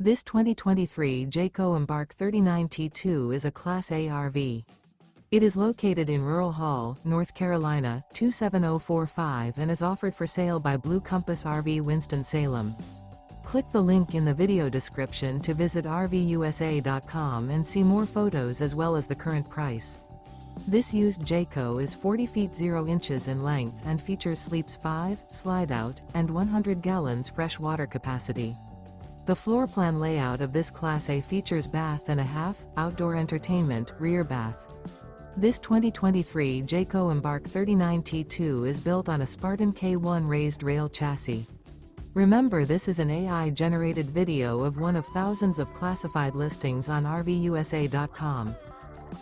This 2023 Jayco Embark 39t2 is a Class A RV. It is located in Rural Hall, North Carolina, 27045 and is offered for sale by Blue Compass RV Winston, Salem. Click the link in the video description to visit RVUSA.com and see more photos as well as the current price. This used Jayco is 40 feet 0 inches in length and features sleeps 5, Slideout, and 100 gallons fresh water capacity. The floor plan layout of this Class A features bath and a half, outdoor entertainment, rear bath. This 2023 Jayco Embark 39t2 is built on a Spartan K1 Raised Rail chassis. Remember, this is an AI-generated video of one of thousands of classified listings on RVUSA.com.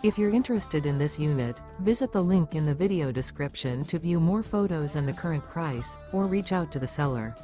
If you're interested in this unit, visit the link in the video description to view more photos and the current price, or reach out to the seller.